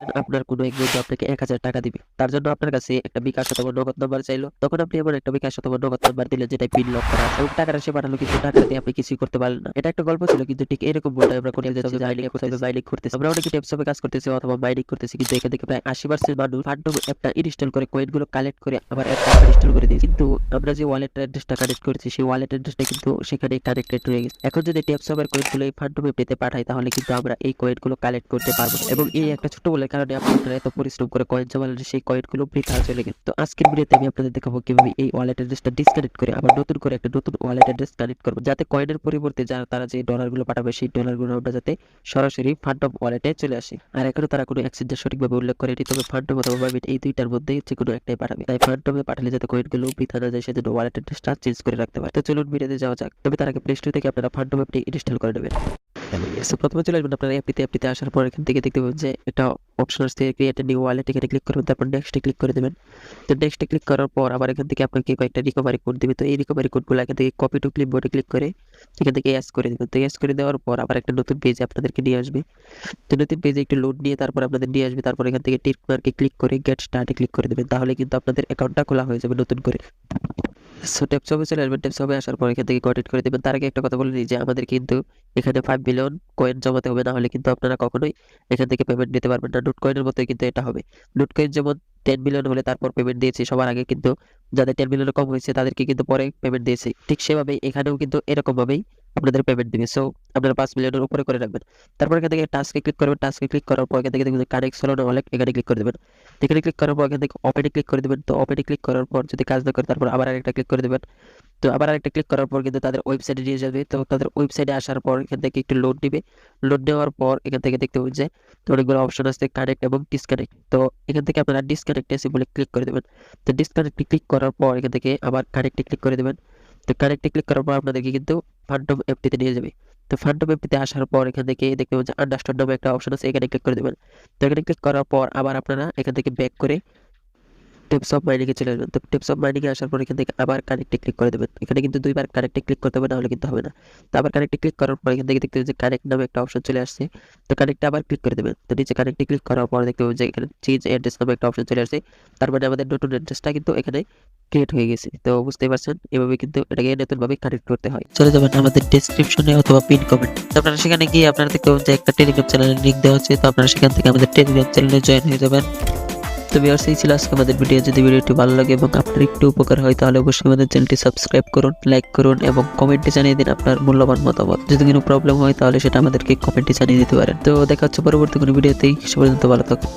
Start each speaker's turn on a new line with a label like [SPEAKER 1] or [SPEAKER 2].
[SPEAKER 1] আপনার কোনো এক বন্ধু আপনাকে ১,০০০ টাকা দিবে। তার জন্য আপনার কাছে একটা বিকাশ অথবা নগদ নাম্বার চাইলো। তখন আপনি এমন একটা বিকাশ অথবা নগদ নাম্বার দিলেন যেটায় পিন লক করা আছে এবং টাকাটা সে পাঠালো, কিন্তু টাকাটা দিয়ে আপনি কিছুই করতে পারলেন না। এটা একটা গল্প ছিল, কিন্তু ঠিক এরকম ভুলটাই আমরা করতে যাচ্ছি যে মাইনিং করতেছি। আমরা অনেকে টেপসপে কাজ করতেছি অথবা মাইনিং করতেছি, কিন্তু এখান থেকে প্রায় ৮০% মানুষ ফান্ডম অ্যাপটা ইনস্টল করে কয়েনগুলো কালেক্ট করে আবার অ্যাপটা ইনস্টল করে দিয়েছে। কিন্তু আমরা যে ওয়ালেট অ্যাড্রেসটা কানেক্ট করেছি সেই ওয়ালেট অ্যাড্রেসটা কিন্তু সেখানে কানেক্টেড হয়ে গেছে। এখন যদি টেপসপের কয়েনগুলো এই ফান্ডম অ্যাপটিতে পাঠাই তাহলে কিন্তু আমরা এই কয়েনগুলো কালেক্ট করতে পারবো না। এবং এই একটা ছোট ভুলের কারণে আপনারা এত পরিশ্রম করে কয়েন জমালেন, সেই কয়েনগুলো বৃথা চলে গেছে। তো আজকের ভিডিওতে আমি আপনাদের দেখাবো কিভাবে এই ওয়ালেট অ্যাড্রেসটা ডিসকানেক্ট করে আবার নতুন করে একটা নতুন ওয়ালেট অ্যাড্রেস কানেক্ট করবো, যাতে কয়েনের পরিবর্তে তারা যে ডলারগুলো পাঠাবে সেই ডলারগুলো আমরা যাতে সরাসরি ফান্ডম ওয়ালেটে চলে আসে। আর এখনো তারা কোনো এক্সচেঞ্জের সঠিকভাবে উল্লেখ করেনি, তবে ফান্ডম অথবা বাইবিট এই দুইটার মধ্যে যে কোনো একটাই পাঠাবে। তাই ফান্ডমে পাঠালে যাতে কয়েনগুলো বৃথা না যায় সেজন্য ওয়ালেট অ্যাড্রেসটা চেঞ্জ করে রাখতে পারে। তো চলুন ভিডিওতে যাওয়া যাক। তবে তার আগে প্লে স্টোর থেকে আপনারা ফান্ডম অ্যাপটি ইনস্টল করে নেবেন। প্রথমে চলে আসবেন আপনারা অ্যাপটিতে আসার পর এখান থেকে দেখতে পাবেন যে একটা অপশন আসছে ক্রিয়েট এ নিউ ওয়ালেট, এখানে ক্লিক করবেন, তারপর নেক্সটে ক্লিক করে দেবেন। তো নেক্সটে ক্লিক করার পর আবার এখান থেকে আপনাকে কয়েকটা রিকভারি কোড দিবে। তো এই রিকভারি কোডগুলো এখান থেকে কপি টু ক্লিপবোর্ডে ক্লিক করে এখান থেকে এস করে দেবেন। তো এস করে দেওয়ার পর আবার একটা নতুন পেজে আপনাদেরকে নিয়ে আসবে। তো নতুন পেজে একটু লোড নিয়ে তারপর আপনাদের নিয়ে আসবে। তারপর এখান থেকে টিক মার্কে ক্লিক করে গেট স্টার্টে ক্লিক করে দেবেন, তাহলে কিন্তু আপনাদের অ্যাকাউন্টটা খোলা হয়ে যাবে নতুন করে। সো টেপসপে চলে আসবেন। টেপসপে আসার পর এখান থেকে কন্টিনিউ করে দেবেন। তার আগে একটা কথা বলে নিই যে আমাদের কিন্তু এখানে 5 মিলিয়ন কয়েন জমাতে হবে, না হলে কিন্তু আপনারা কখনোই এখান থেকে পেমেন্ট নিতে পারবেন না। ডোটকয়েনের মতোই কিন্তু এটা হবে। ডোটকয়েন যেমন 10 মিলিয়ন হলে তারপর পেমেন্ট দিয়েছে সবার আগে, কিন্তু যাদের 10 মিলিয়নের কম হয়েছে তাদেরকে কিন্তু পরে পেমেন্ট দিয়েছে। ঠিক সেভাবেই এখানেও কিন্তু এরকম ভাবেই আপনাদের পেমেন্ট দিবে। সো আপনারা 5 মিলিয়নের উপরে করে রাখবেন। তারপর এখান থেকে টাস্কে ক্লিক করবেন। টাস্কে ক্লিক করার পর এখান থেকে দেখবেন কানেক্ট সোলার ওয়ালেট, এখানে ক্লিক করে দেবেন। এখানে ক্লিক করার পর এখান থেকে ওপেনে ক্লিক করে দেবেন। তো ওপেনে ক্লিক করার পর যদি কাজ না করে তারপর আবার আরেকটা ক্লিক করে দেবেন। তো আবার আরেকটা ক্লিক করার পর কিন্তু তাদের ওয়েবসাইটে নিয়ে যাবে। তো তাদের ওয়েবসাইটে আসার পর এখান থেকে একটু লোড দিবে। লোড নেওয়ার পর এখান থেকে দেখতে পাবেন যে অনেকগুলো অপশন আছে কানেক্ট এবং ডিসকানেক্ট। তো এখান থেকে আপনারা ডিসকানেক্ট সিম্বলে ক্লিক করে দেবেন। তো ডিসকানেক্টে ক্লিক করার পর এখান থেকে আবার কানেক্টে ক্লিক করে দেবেন। তো কানেক্টে ক্লিক করার পর আপনাদেরকে কিন্তু ফান্ডম অ্যাপটিতে নিয়ে যাবে। তো ফান্ডম অ্যাপটিতে আসার পর এখান থেকে দেখতে পাবেন যে আন্ডারস্ট্যান্ড নামে একটা অপশন আছে, এখানে ক্লিক করে দেবেন। তো এখানে ক্লিক করার পর আবার আপনারা এখান থেকে ব্যাক করে টিপস অফ মাইনিং এ চলে আসবেন। তো টিপস অফ মাইনিং এ আসার পর এখান থেকে আবার কানেক্টে ক্লিক করে দেবেন। এখানে কিন্তু দুইবার কানেক্টে ক্লিক করতে হবে, না হলে কিন্তু হবে না। তো আবার কানেক্টে ক্লিক করার পর এখান থেকে দেখতে পাবেন যে কানেক্ট নামে একটা অপশন চলে আসছে। তো কানেক্টে আবার ক্লিক করে দেবেন। তো নিচে কানেক্টে ক্লিক করার পর দেখতে পাবেন যে এখানে চেঞ্জ অ্যাড্রেস নামে একটা অপশন চলে আসছে। তার মানে আমাদের নতুন অ্যাড্রেসটা কিন্তু এখানে ক্রিয়েট হয়ে গেছে। তো বুঝতেই পারছেন এভাবে কিন্তু এটাকে নতুন ভাবে কানেক্ট করতে হয়। চলে যাবেন আমাদের ডেসক্রিপশনে অথবা পিন কমেন্ট। তো আপনারা সেখানে গিয়ে আপনারা দেখতে পাবেন যে একটা টেলিগ্রাম চ্যানেলের লিংক দেওয়া আছে। তো আপনারা সেখান থেকে আমাদের টেলিগ্রাম চ্যানেলে জয়েন হয়ে যাবেন। তো ভিউয়ার্স, এই ছিল আজকে আমাদের ভিডিও। যদি ভিডিওটি ভালো লাগে এবং আপনার একটু উপকার হয় তাহলে অবশ্যই আমাদের চ্যানেলটি সাবস্ক্রাইব করুন, লাইক করুন এবং কমেন্টে জানিয়ে দিন আপনার মূল্যবান মতামত। যদি কোনো প্রবলেম হয় তাহলে সেটা আমাদেরকে কমেন্টে জানিয়ে দিতে পারেন। তো দেখা হচ্ছে পরবর্তী কোনো ভিডিওতেই। সে পর্যন্ত ভালো থাকুন।